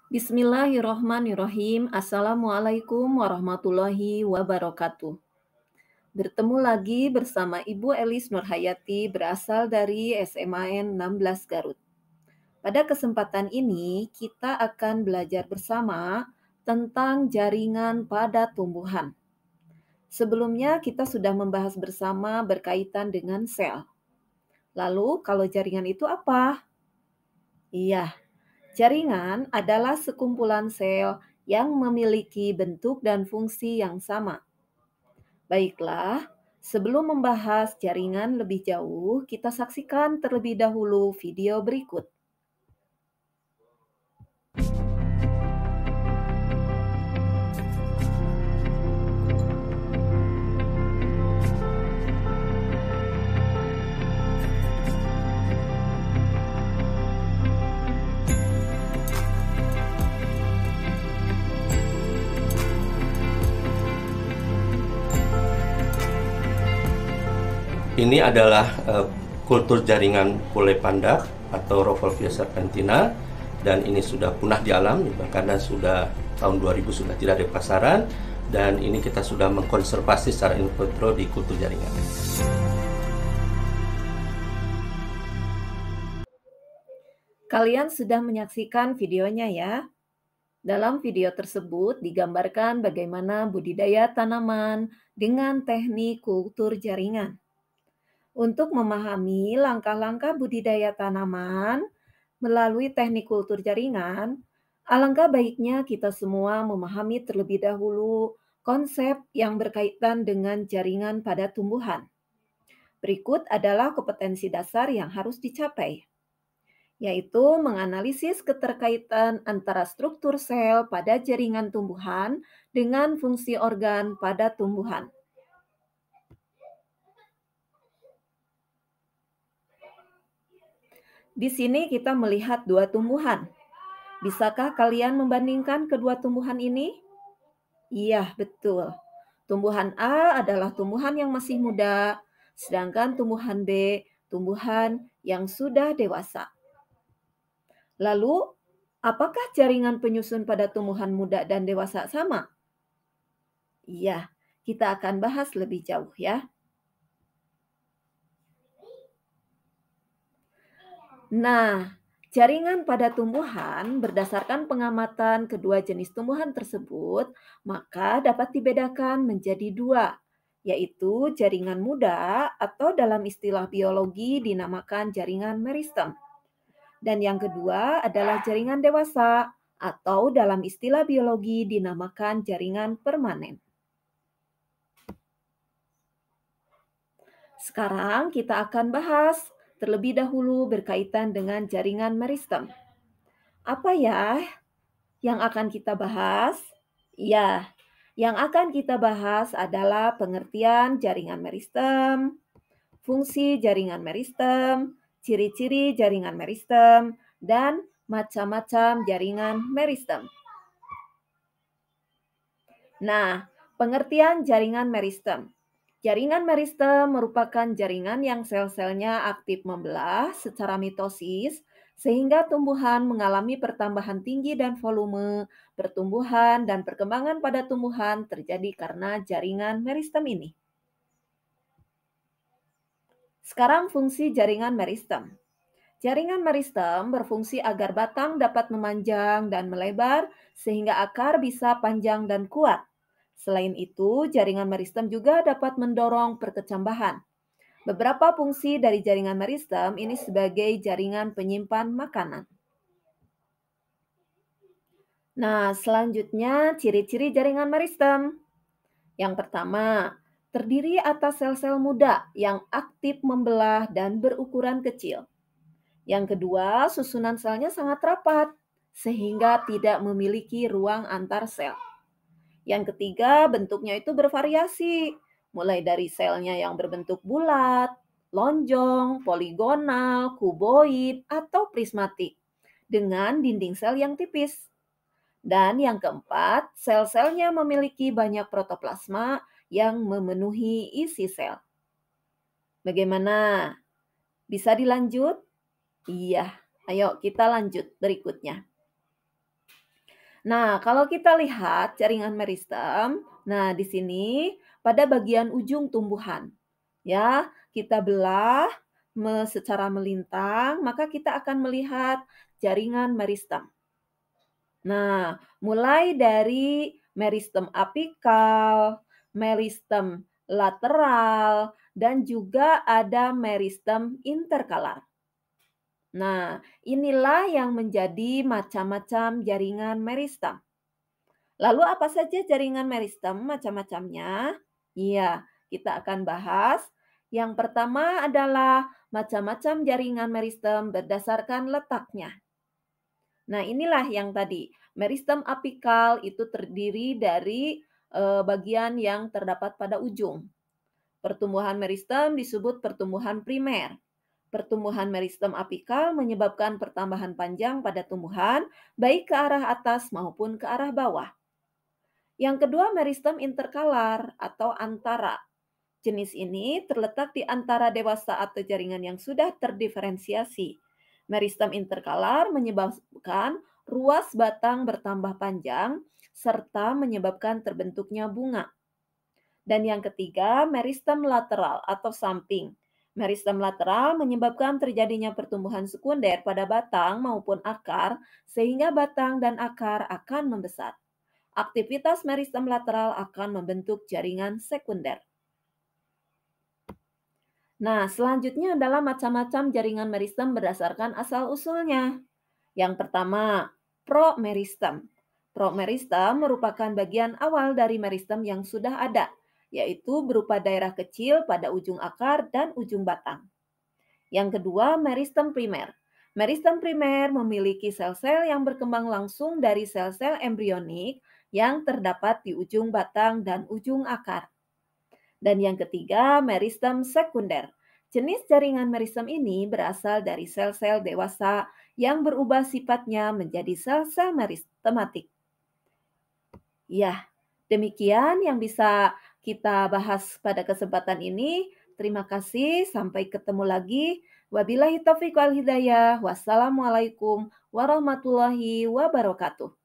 Bismillahirrohmanirrohim. Assalamualaikum warahmatullahi wabarakatuh. Bertemu lagi bersama Ibu Elis Nurhayati berasal dari SMAN 16 Garut. Pada kesempatan ini, kita akan belajar bersama tentang jaringan pada tumbuhan. Sebelumnya, kita sudah membahas bersama berkaitan dengan sel. Lalu, kalau jaringan itu apa? Iya, jaringan adalah sekumpulan sel yang memiliki bentuk dan fungsi yang sama. Baiklah, sebelum membahas jaringan lebih jauh, kita saksikan terlebih dahulu video berikut. Ini adalah kultur jaringan pule pandak atau Rauvolfia serpentina, dan ini sudah punah di alam karena sudah tahun 2000 sudah tidak ada di pasaran, dan ini kita sudah mengkonservasi secara in vitro di kultur jaringan. Kalian sudah menyaksikan videonya ya? Dalam video tersebut digambarkan bagaimana budidaya tanaman dengan teknik kultur jaringan. Untuk memahami langkah-langkah budidaya tanaman melalui teknik kultur jaringan, alangkah baiknya kita semua memahami terlebih dahulu konsep yang berkaitan dengan jaringan pada tumbuhan. Berikut adalah kompetensi dasar yang harus dicapai, yaitu menganalisis keterkaitan antara struktur sel pada jaringan tumbuhan dengan fungsi organ pada tumbuhan. Di sini kita melihat dua tumbuhan. Bisakah kalian membandingkan kedua tumbuhan ini? Iya, betul. Tumbuhan A adalah tumbuhan yang masih muda, sedangkan tumbuhan B, tumbuhan yang sudah dewasa. Lalu, apakah jaringan penyusun pada tumbuhan muda dan dewasa sama? Iya, kita akan bahas lebih jauh ya. Nah, jaringan pada tumbuhan berdasarkan pengamatan kedua jenis tumbuhan tersebut, maka dapat dibedakan menjadi dua, yaitu jaringan muda atau dalam istilah biologi dinamakan jaringan meristem. Dan yang kedua adalah jaringan dewasa atau dalam istilah biologi dinamakan jaringan permanen. Sekarang kita akan bahas terlebih dahulu berkaitan dengan jaringan meristem. Apa ya yang akan kita bahas? Ya, yang akan kita bahas adalah pengertian jaringan meristem, fungsi jaringan meristem, ciri-ciri jaringan meristem, dan macam-macam jaringan meristem. Nah, pengertian jaringan meristem. Jaringan meristem merupakan jaringan yang sel-selnya aktif membelah secara mitosis sehingga tumbuhan mengalami pertambahan tinggi dan volume, pertumbuhan dan perkembangan pada tumbuhan terjadi karena jaringan meristem ini. Sekarang fungsi jaringan meristem. Jaringan meristem berfungsi agar batang dapat memanjang dan melebar sehingga akar bisa panjang dan kuat. Selain itu, jaringan meristem juga dapat mendorong perkecambahan. Beberapa fungsi dari jaringan meristem ini sebagai jaringan penyimpan makanan. Nah, selanjutnya ciri-ciri jaringan meristem. Yang pertama, terdiri atas sel-sel muda yang aktif membelah dan berukuran kecil. Yang kedua, susunan selnya sangat rapat sehingga tidak memiliki ruang antar sel. Yang ketiga, bentuknya itu bervariasi, mulai dari selnya yang berbentuk bulat, lonjong, poligonal, kuboid, atau prismatik, dengan dinding sel yang tipis. Dan yang keempat, sel-selnya memiliki banyak protoplasma yang memenuhi isi sel. Bagaimana? Bisa dilanjut? Iya, ayo kita lanjut berikutnya. Nah, kalau kita lihat jaringan meristem, nah di sini pada bagian ujung tumbuhan, ya, kita belah secara melintang, maka kita akan melihat jaringan meristem. Nah, mulai dari meristem apikal, meristem lateral, dan juga ada meristem interkalar. Nah, inilah yang menjadi macam-macam jaringan meristem. Lalu apa saja jaringan meristem macam-macamnya? Iya, kita akan bahas. Yang pertama adalah macam-macam jaringan meristem berdasarkan letaknya. Nah, inilah yang tadi. Meristem apikal itu terdiri dari bagian yang terdapat pada ujung. Pertumbuhan meristem disebut pertumbuhan primer. Pertumbuhan meristem apikal menyebabkan pertambahan panjang pada tumbuhan, baik ke arah atas maupun ke arah bawah. Yang kedua, meristem interkalar atau antara. Jenis ini terletak di antara dewasa atau jaringan yang sudah terdiferensiasi. Meristem interkalar menyebabkan ruas batang bertambah panjang serta menyebabkan terbentuknya bunga. Dan yang ketiga, meristem lateral atau samping. Meristem lateral menyebabkan terjadinya pertumbuhan sekunder pada batang maupun akar, sehingga batang dan akar akan membesar. Aktivitas meristem lateral akan membentuk jaringan sekunder. Nah, selanjutnya adalah macam-macam jaringan meristem berdasarkan asal-usulnya. Yang pertama, promeristem. Promeristem merupakan bagian awal dari meristem yang sudah ada, yaitu berupa daerah kecil pada ujung akar dan ujung batang. Yang kedua, meristem primer. Meristem primer memiliki sel-sel yang berkembang langsung dari sel-sel embrionik yang terdapat di ujung batang dan ujung akar. Dan yang ketiga, meristem sekunder. Jenis jaringan meristem ini berasal dari sel-sel dewasa yang berubah sifatnya menjadi sel-sel meristematik. Ya, demikian yang bisa kita bahas pada kesempatan ini. Terima kasih, sampai ketemu lagi. Wabillahi taufiq wal hidayah. Wassalamualaikum warahmatullahi wabarakatuh.